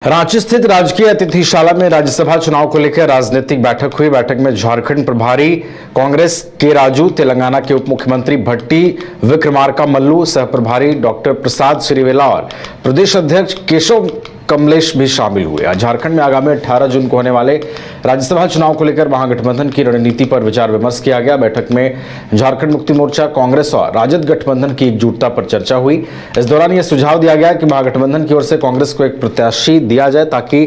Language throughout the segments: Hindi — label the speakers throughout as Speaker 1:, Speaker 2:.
Speaker 1: रांची स्थित राजकीय अतिथिशाला में राज्यसभा चुनाव को लेकर राजनीतिक बैठक हुई। बैठक में झारखंड प्रभारी कांग्रेस के राजू, तेलंगाना के उप मुख्यमंत्री भट्टी विक्रमार्का मल्लू, सह प्रभारी डॉक्टर प्रसाद श्रीवेला और प्रदेश अध्यक्ष केशव कमलेश भी शामिल हुए। आज झारखंड में आगामी 18 जून को होने वाले राज्यसभा चुनाव को लेकर महागठबंधन की रणनीति पर विचार विमर्श किया गया। बैठक में झारखंड मुक्ति मोर्चा, कांग्रेस और राजद गठबंधन की एकजुटता पर चर्चा हुई। इस दौरान यह सुझाव दिया गया कि महागठबंधन की ओर से कांग्रेस को एक प्रत्याशी दिया जाए ताकि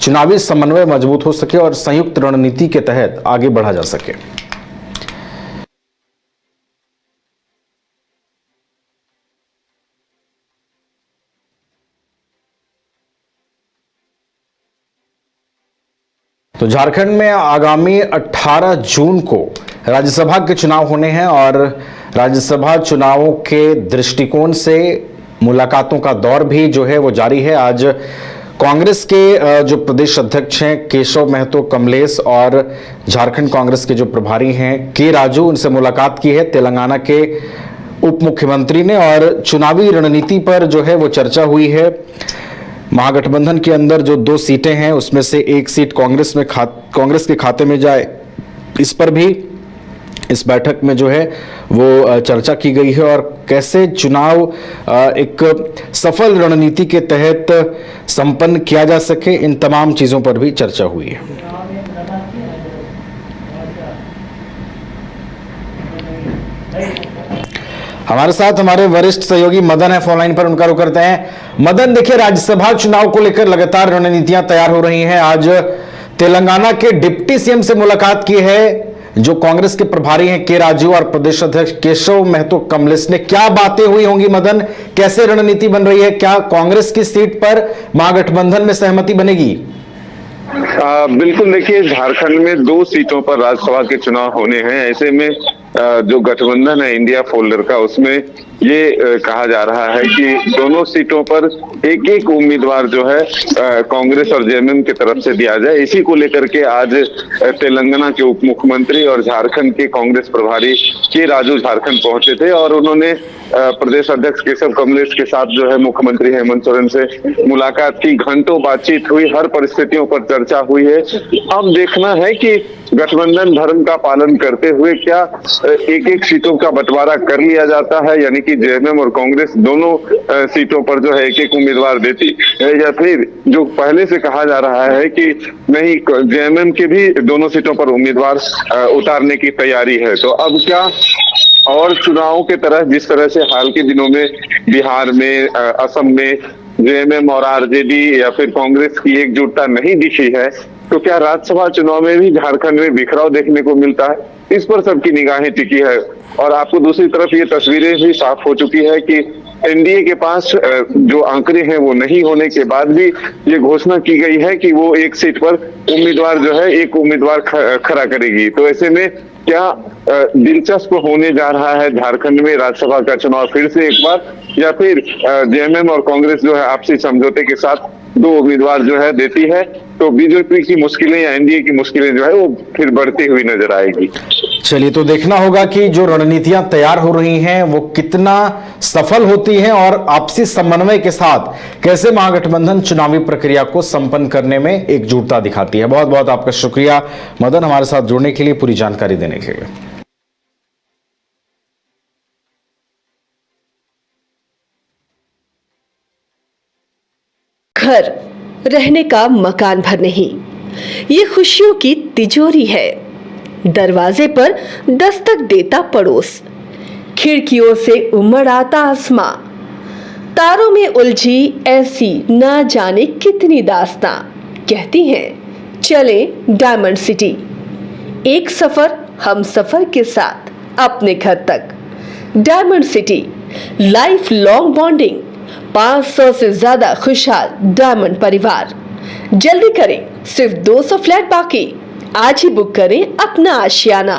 Speaker 1: चुनावी समन्वय मजबूत हो सके और संयुक्त रणनीति के तहत आगे बढ़ा जा सके। तो झारखंड में आगामी 18 जून को राज्यसभा के चुनाव होने हैं और राज्यसभा चुनावों के दृष्टिकोण से मुलाकातों का दौर भी जो है वो जारी है। आज कांग्रेस के जो प्रदेश अध्यक्ष हैं केशव महतो कमलेश और झारखंड कांग्रेस के जो प्रभारी हैं के राजू, उनसे मुलाकात की है तेलंगाना के उप मुख्यमंत्री ने और चुनावी रणनीति पर जो है वो चर्चा हुई है। महागठबंधन के अंदर जो 2 सीटें हैं उसमें से एक सीट कांग्रेस के खाते में जाए, इस पर भी इस बैठक में जो है वो चर्चा की गई है और कैसे चुनाव एक सफल रणनीति के तहत संपन्न किया जा सके, इन तमाम चीजों पर भी चर्चा हुई है। हमारे साथ हमारे वरिष्ठ सहयोगी मदन है फोन लाइन पर, उनका रुख करते हैं। मदन, देखिए राज्यसभा चुनाव को लेकर लगातार रणनीतियां तैयार हो रही हैं। आज तेलंगाना के डिप्टी सीएम से मुलाकात की है जो कांग्रेस के प्रभारी हैं के राजू और प्रदेश अध्यक्ष केशव महतो कमलेश ने। क्या बातें हुई होंगी मदन, कैसे रणनीति बन रही है? क्या कांग्रेस की सीट पर महागठबंधन में सहमति बनेगी?
Speaker 2: बिल्कुल, देखिए झारखंड में 2 सीटों पर राज्यसभा के चुनाव होने हैं। ऐसे में जो गठबंधन है इंडिया फोल्डर का, उसमें ये कहा जा रहा है कि दोनों सीटों पर एक एक उम्मीदवार जो है कांग्रेस और जेएमएम की तरफ से दिया जाए। इसी को लेकर के आज तेलंगाना के उप मुख्यमंत्री और झारखंड के कांग्रेस प्रभारी के राजू झारखंड पहुंचे थे और उन्होंने प्रदेश अध्यक्ष केशव कमलेश के साथ जो है मुख्यमंत्री हेमंत सोरेन से मुलाकात की। घंटों बातचीत हुई, हर परिस्थितियों पर चर्चा हुई है। अब देखना है कि गठबंधन धर्म का पालन करते हुए क्या एक एक सीटों का बंटवारा कर लिया जाता है, यानी कि जेएमएम और कांग्रेस दोनों सीटों पर जो है एक एक उम्मीदवार देती, या फिर जो पहले से कहा जा रहा है कि नहीं, जेएमएम के भी दोनों सीटों पर उम्मीदवार उतारने की तैयारी है। तो अब क्या और चुनावों के तरह जिस तरह से हाल के दिनों में बिहार में, असम में जेएमएम और आरजेडी या फिर कांग्रेस की एकजुटता नहीं दिखी है, तो क्या राज्यसभा चुनाव में भी झारखंड में बिखराव देखने को मिलता है? इस पर सबकी निगाहें टिकी है। और आपको दूसरी तरफ ये तस्वीरें भी साफ हो चुकी है कि एनडीए के पास जो आंकड़े हैं वो नहीं होने के बाद भी ये घोषणा की गई है कि वो एक सीट पर उम्मीदवार जो है एक उम्मीदवार खड़ा करेगी। तो ऐसे में क्या दिलचस्प होने जा रहा है झारखंड में राज्यसभा का चुनाव फिर से एक बार, या फिर जेएमएम और कांग्रेस जो है आपसी समझौते के साथ 2 उम्मीदवार जो है देती है, तो बीजेपी की मुश्किलें या एनडीए की मुश्किलें जो है वो फिर बढ़ती हुई नजर आएगी।
Speaker 1: चलिए, तो देखना होगा कि जो रणनीतियां तैयार हो रही हैं वो कितना सफल होती हैं और आपसी समन्वय के साथ कैसे महागठबंधन चुनावी प्रक्रिया को संपन्न करने में एकजुटता दिखाती है। बहुत बहुत आपका शुक्रिया मदन, हमारे साथ जुड़ने के लिए, पूरी जानकारी देने के लिए।
Speaker 3: घर रहने का मकान भर नहीं, ये खुशियों की तिजोरी है। दरवाजे पर दस्तक देता पड़ोस, खिड़कियों से उमड़ आता आसमां, तारों में उलझी ऐसी ना जाने कितनी दास्तां। कहती हैं चले डायमंड सिटी, एक सफर हम सफर के साथ अपने घर तक। Diamond city, life long bonding, 500 से ज्यादा खुशहाल डायमंड परिवार। जल्दी करें, सिर्फ 200 फ्लैट बाकी। आज ही बुक करें अपना आशियाना।